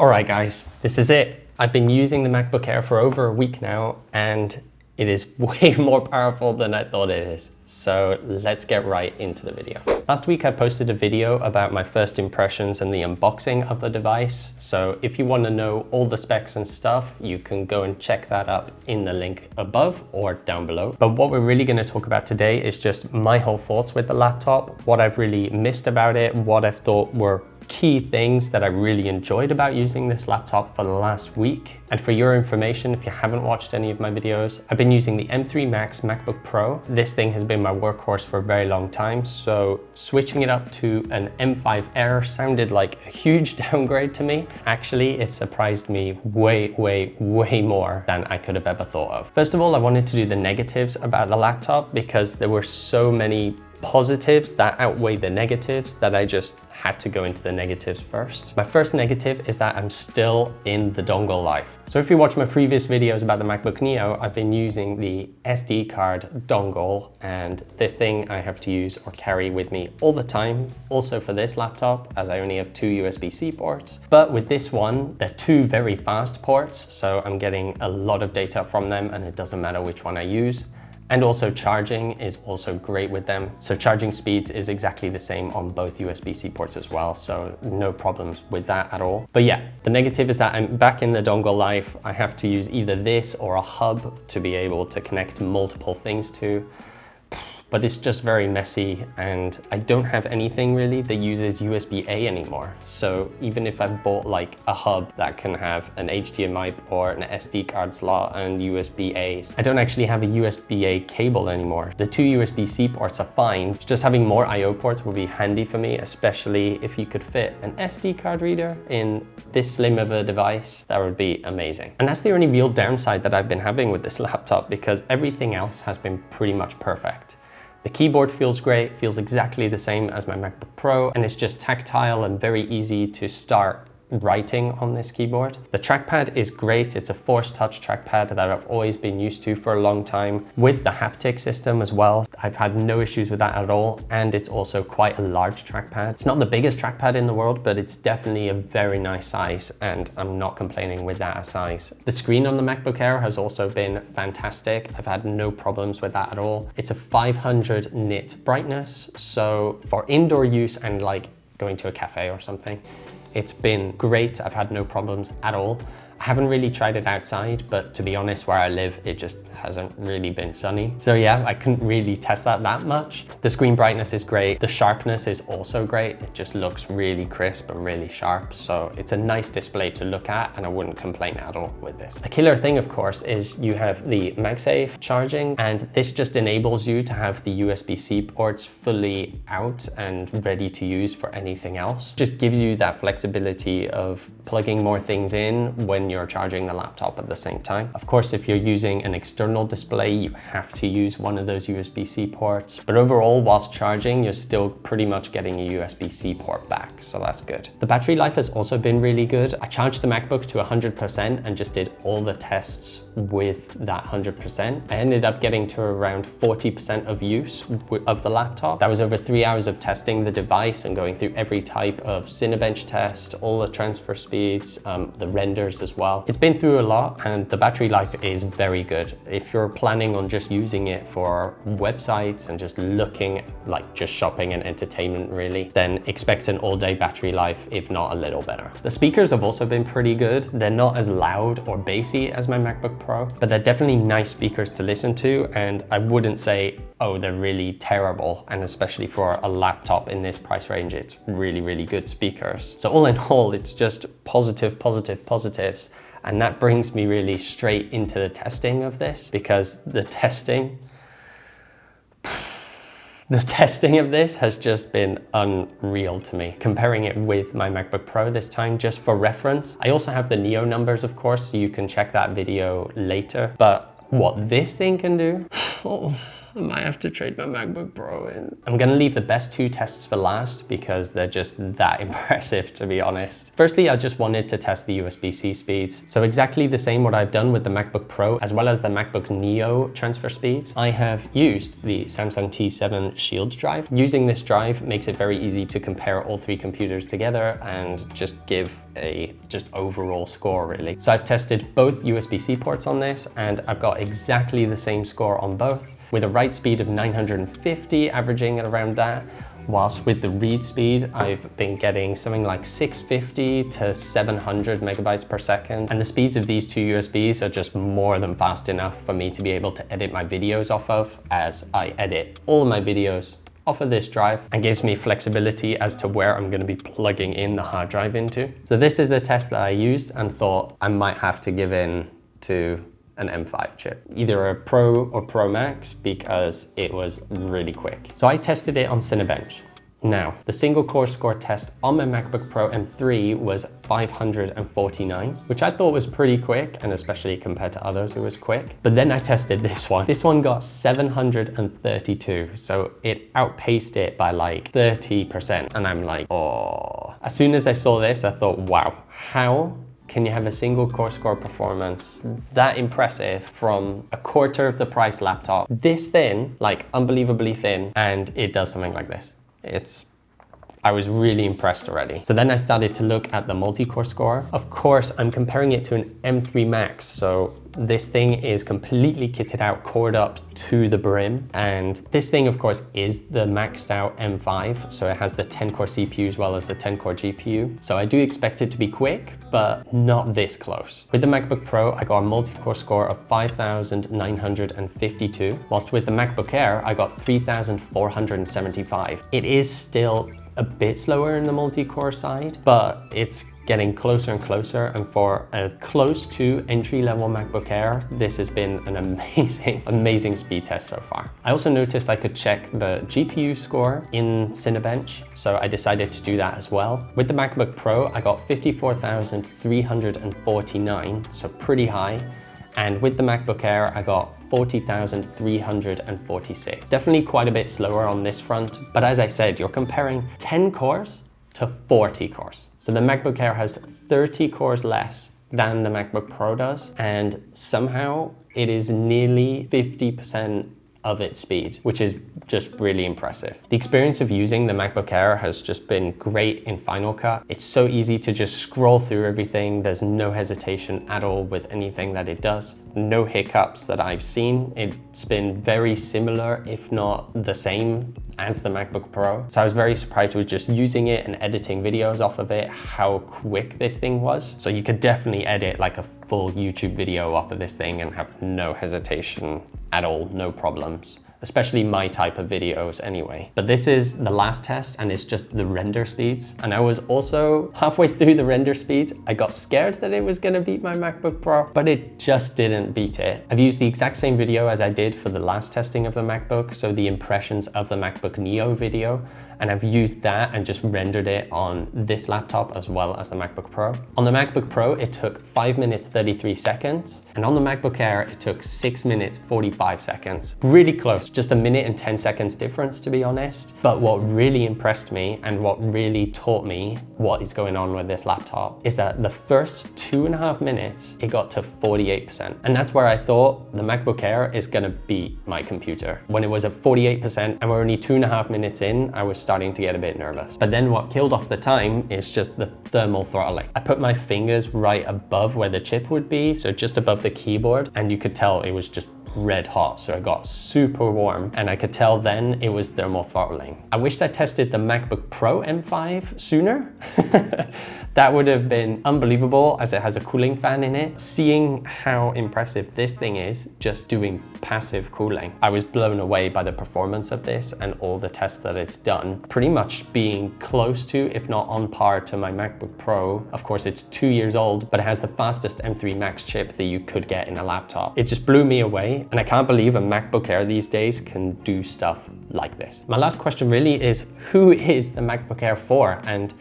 Alright guys, this is it. I've been using the MacBook Air for over a week now and it is way more powerful than I thought it is. So let's get right into the video. Last week I posted a video about my first impressions and the unboxing of the device. So if you want to know all the specs and stuff, you can go and check that up in the link above or down below. But what we're really going to talk about today is just my whole thoughts with the laptop, what I've really missed about it, what I've thought were key things that I really enjoyed about using this laptop for the last week. And for your information, if you haven't watched any of my videos, I've been using the M3 Max MacBook Pro. This thing has been my workhorse for a very long time, so switching it up to an M5 Air sounded like a huge downgrade to me. Actually, it surprised me way more than I could have ever thought of. First of all, I wanted to do the negatives about the laptop because there were so many positives that outweigh the negatives that I just had to go into the negatives first. My first negative is that I'm still in the dongle life. So if you watch my previous videos about the MacBook Neo, I've been using the SD card dongle, and this thing I have to use or carry with me all the time. Also for this laptop, as I only have two USB-C ports. But with this one, they're two very fast ports, so I'm getting a lot of data from them and it doesn't matter which one I use. And also charging is also great with them. So charging speeds is exactly the same on both USB-C ports as well. So no problems with that at all. But yeah, the negative is that I'm back in the dongle life. I have to use either this or a hub to be able to connect multiple things to. But it's just very messy and I don't have anything really that uses USB-A anymore. So even if I bought like a hub that can have an HDMI port, an SD card slot and USB-A's, I don't actually have a USB-A cable anymore. The two USB-C ports are fine. Just having more I/O ports would be handy for me, especially if you could fit an SD card reader in this slim of a device. That would be amazing. And that's the only real downside that I've been having with this laptop because everything else has been pretty much perfect. The keyboard feels great, feels exactly the same as my MacBook Pro, and it's just tactile and very easy to start writing on this keyboard. The trackpad is great. It's a force touch trackpad that I've always been used to for a long time with the haptic system as well. I've had no issues with that at all. And it's also quite a large trackpad. It's not the biggest trackpad in the world, but it's definitely a very nice size and I'm not complaining with that size. The screen on the MacBook Air has also been fantastic. I've had no problems with that at all. It's a 500 nit brightness. So for indoor use and like going to a cafe or something, it's been great. I've had no problems at all. I haven't really tried it outside, but to be honest, where I live, it just hasn't really been sunny. So yeah, I couldn't really test that much. The screen brightness is great. The sharpness is also great. It just looks really crisp and really sharp. So it's a nice display to look at and I wouldn't complain at all with this. A killer thing, of course, is you have the MagSafe charging, and this just enables you to have the USB-C ports fully out and ready to use for anything else. Just gives you that flexibility of plugging more things in when you're charging the laptop at the same time. Of course, if you're using an external display, you have to use one of those USB-C ports. But overall, whilst charging, you're still pretty much getting a USB-C port back, so that's good. The battery life has also been really good. I charged the MacBook to 100% and just did all the tests with that 100%. I ended up getting to around 40% of use of the laptop. That was over 3 hours of testing the device and going through every type of Cinebench test, all the transfer speeds, the renders as well. It's been through a lot and the battery life is very good. If you're planning on just using it for websites and just looking, like just shopping and entertainment really, then expect an all-day battery life, if not a little better. The speakers have also been pretty good. They're not as loud or bassy as my MacBook Pro, but they're definitely nice speakers to listen to, and I wouldn't say, oh, they're really terrible. And especially for a laptop in this price range, it's really good speakers. So all in all, it's just positives. And that brings me really straight into the testing of this, because the testing of this has just been unreal to me. Comparing it with my MacBook Pro this time, just for reference. I also have the Neo numbers, of course, so you can check that video later. But what this thing can do, I might have to trade my MacBook Pro in. I'm gonna leave the best two tests for last because they're just that impressive, to be honest. Firstly, I just wanted to test the USB-C speeds. So exactly the same what I've done with the MacBook Pro as well as the MacBook Neo transfer speeds. I have used the Samsung T7 Shield drive. Using this drive makes it very easy to compare all three computers together and just give a overall score, really. So I've tested both USB-C ports on this and I've got exactly the same score on both, with a write speed of 950, averaging at around that, whilst with the read speed, I've been getting something like 650 to 700 megabytes per second. And the speeds of these two USBs are just more than fast enough for me to be able to edit my videos off of, as I edit all of my videos off of this drive, and gives me flexibility as to where I'm going to be plugging in the hard drive into. So this is the test that I used and thought I might have to give in to an M5 chip, either a Pro or Pro Max, because it was really quick. So I tested it on Cinebench. Now, the single core score test on my MacBook Pro M3 was 549, which I thought was pretty quick, and especially compared to others, it was quick. But then I tested this one. This one got 732, so it outpaced it by like 30%. And I'm like, oh. As soon as I saw this, I thought, wow, how can you have a single core score performance that impressive from a quarter of the price laptop, this thin, like unbelievably thin, and it does something like this? I was really impressed already. So then I started to look at the multi-core score. Of course, I'm comparing it to an M3 Max. So this thing is completely kitted out, cored up to the brim. And this thing, of course, is the maxed out M5. So it has the 10-core CPU as well as the 10-core GPU. So I do expect it to be quick, but not this close. With the MacBook Pro, I got a multi-core score of 5,952, whilst with the MacBook Air, I got 3,475. It is still a bit slower in the multi-core side, but it's getting closer and closer. And for a close to entry-level MacBook Air, this has been an amazing speed test so far. I also noticed I could check the GPU score in Cinebench, so I decided to do that as well. With the MacBook Pro, I got 54,349, so pretty high. And with the MacBook Air, I got 40,346. Definitely quite a bit slower on this front, but as I said, you're comparing 10 cores to 40 cores. So the MacBook Air has 30 cores less than the MacBook Pro does, and somehow it is nearly 50% of its speed, which is just really impressive. The experience of using the MacBook Air has just been great in Final Cut. It's so easy to just scroll through everything. There's no hesitation at all with anything that it does. No hiccups that I've seen. It's been very similar, if not the same, as the MacBook Pro. So I was very surprised with just using it and editing videos off of it, how quick this thing was. So you could definitely edit like a full YouTube video off of this thing and have no hesitation at all, no problems. Especially my type of videos anyway. But this is the last test and it's just the render speeds. And I was also halfway through the render speeds, I got scared that it was gonna beat my MacBook Pro, but it just didn't beat it. I've used the exact same video as I did for the last testing of the MacBook, so the impressions of the MacBook Neo video, and I've used that and just rendered it on this laptop as well as the MacBook Pro. On the MacBook Pro, it took 5 minutes 33 seconds, and on the MacBook Air, it took 6 minutes 45 seconds. Really close, just a minute and 10 seconds difference, to be honest. But what really impressed me and what really taught me what is going on with this laptop is that the first 2.5 minutes, it got to 48%. And that's where I thought the MacBook Air is gonna beat my computer. When it was at 48% and we're only 2.5 minutes in, I was starting to get a bit nervous. But then what killed off the time is just the thermal throttling. I put my fingers right above where the chip would be, so just above the keyboard, and you could tell it was just red hot, so it got super warm, and I could tell then it was thermal throttling. I wished I tested the MacBook Pro M5 sooner. That would have been unbelievable, as it has a cooling fan in it. Seeing how impressive this thing is just doing passive cooling, I was blown away by the performance of this and all the tests that it's done, pretty much being close to, if not on par to, my MacBook Pro. Of course, it's 2 years old, but it has the fastest M3 Max chip that you could get in a laptop. It just blew me away, and I can't believe a MacBook Air these days can do stuff like this. My last question really is, who is the MacBook Air for? And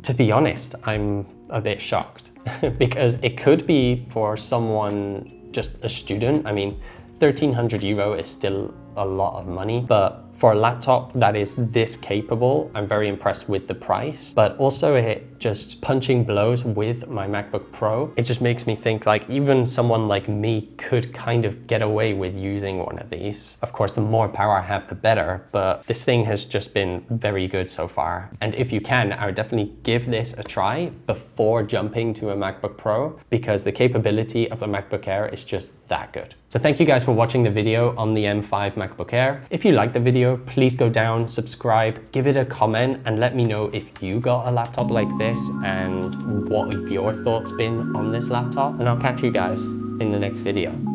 to be honest, I'm a bit shocked because it could be for someone, just a student. I mean, €1,300 is still a lot of money, but for a laptop that is this capable, I'm very impressed with the price, but also it just punching blows with my MacBook Pro. It just makes me think like even someone like me could kind of get away with using one of these. Of course, the more power I have, the better, but this thing has just been very good so far. And if you can, I would definitely give this a try before jumping to a MacBook Pro, because the capability of the MacBook Air is just that good. So thank you guys for watching the video on the M5 MacBook Air. If you liked the video, please go down, subscribe, give it a comment, and let me know if you got a laptop like this and what have your thoughts been on this laptop. And I'll catch you guys in the next video.